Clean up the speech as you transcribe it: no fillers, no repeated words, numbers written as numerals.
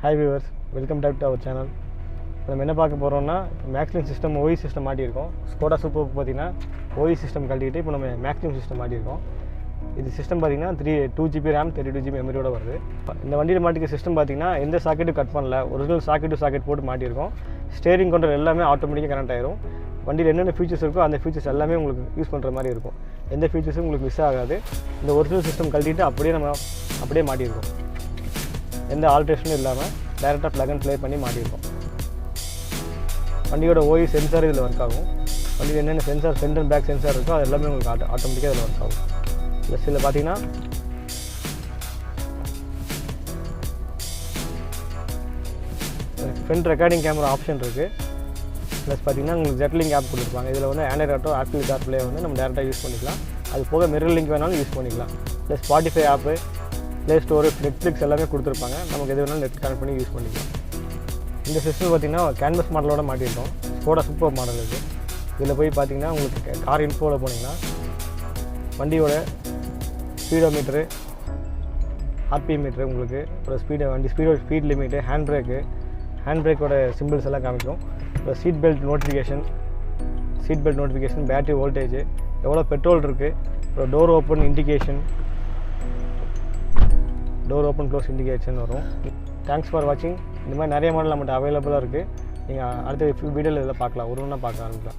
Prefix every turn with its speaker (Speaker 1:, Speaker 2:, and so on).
Speaker 1: Hi viewers, welcome back to our channel. நம்ம என்ன பார்க்க போறோம்னா மேக்ஸிமம் சிஸ்டம் OE சிஸ்டம் மாட்டி இருக்கோம். ஸ்கோடா சூப்பர் பாத்தீங்கன்னா OE சிஸ்டம் கழட்டிட்டு இப்போ நம்ம மேக்ஸிமம் சிஸ்டம் மாட்டி இருக்கோம். இது சிஸ்டம் பாத்தீங்கன்னா 2GB RAM 32GB மெமரியோட வருது. இந்த வண்டியில மாட்டிக்க சிஸ்டம் பாத்தீங்கன்னா எந்த சாக்கெட்டும் கட் பண்ணல. ஒரிஜினல் சாக்கெட் டு சாக்கெட் போட்டு மாட்டி இருக்கோம். ஸ்டீரிங் கண்ட்ரோல் எல்லாமே ஆட்டோமேட்டிக்கா கனெக்ட் ஆயிரும். வண்டியில என்னென்ன ஃபீச்சர்ஸ் இருக்கோ அந்த ஃபீச்சர்ஸ் எல்லாமே உங்களுக்கு யூஸ் பண்ற மாதிரி இருக்கும். எந்த ஃபீச்சர்ஸும் உங்களுக்கு மிஸ் ஆகாது. இந்த ஒரிஜினல் சிஸ்டம் கழட்டிட்டு அப்படியே மாட்டி இருக்கோம். எந்த ஆல்ட்ரேஷனும் இல்லாமல் டைரெக்டாக ப்ளக் அண்ட் ப்ளே பண்ணி மாட்டியிருக்கோம். வண்டியோட OE சென்சார் இதில் ஒர்க் ஆகும். வண்டியில் என்னென்ன sensor front and back sensor இருக்கோ அது எல்லாமே உங்களுக்கு ஆட்டோமேட்டிக்காக இதில் ஒர்க் ஆகும். ப்ளஸ் இதில் பார்த்தீங்கன்னா ஃப்ரண்ட் ரெக்கார்டிங் கேமரா ஆப்ஷன் இருக்குது. ப்ளஸ் பார்த்தீங்கன்னா உங்களுக்கு ஜெட்லிங்க் ஆப் கொடுத்துருப்பாங்க. இதில் வந்து ஆண்ட்ராய்ட் ஆட்டோ ஆப்பிள் கார்ப்ளே வந்து நம்ம டேரெக்டாக யூஸ் பண்ணிக்கலாம். அது போக மிரர் லிங்க் வேணாலும் யூஸ் பண்ணிக்கலாம். ப்ளஸ் ஸ்பாட்டிஃபை ஆப்பு, ப்ளே ஸ்டோரு, நெட்ஃப்ளிக்ஸ் எல்லாமே கொடுத்துருப்பாங்க. நமக்கு எது வேணாலும் நெட் கனெக்ட் பண்ணி யூஸ் பண்ணிக்கலாம். இந்த சிஸ்டம் பார்த்திங்கன்னா CANBUS மாடலோட மாட்டியிருக்கோம். ஸ்கோடா சூப்பர் மாடல் இருக்குது. இதில் போய் பார்த்திங்கன்னா உங்களுக்கு கார் இன்ஃபோவில் போனீங்கன்னா வண்டியோட ஸ்பீடோமீட்ரு, RPM மீட்ரு உங்களுக்கு ஒரு ஸ்பீட் லிமிட்டு, ஹேண்ட் பிரேக்கோட சிம்பிள்ஸ் எல்லாம் காமிக்கும். அப்புறம் seat belt notification, battery voltage, எவ்வளோ பெட்ரோல் இருக்குது, அப்புறம் டோர் ஓப்பன் க்ளோஸ் இண்டிகேஷன் வரும். தேங்க்ஸ் ஃபார் வாட்சிங். இந்த மாதிரி நிறைய மாடல் நம்மகிட்ட அவைலபிளாக இருக்குது. நீங்கள் அடுத்த வீடியோவில் இதில் பார்க்கலாம், ஒன்று பார்க்கலாம்.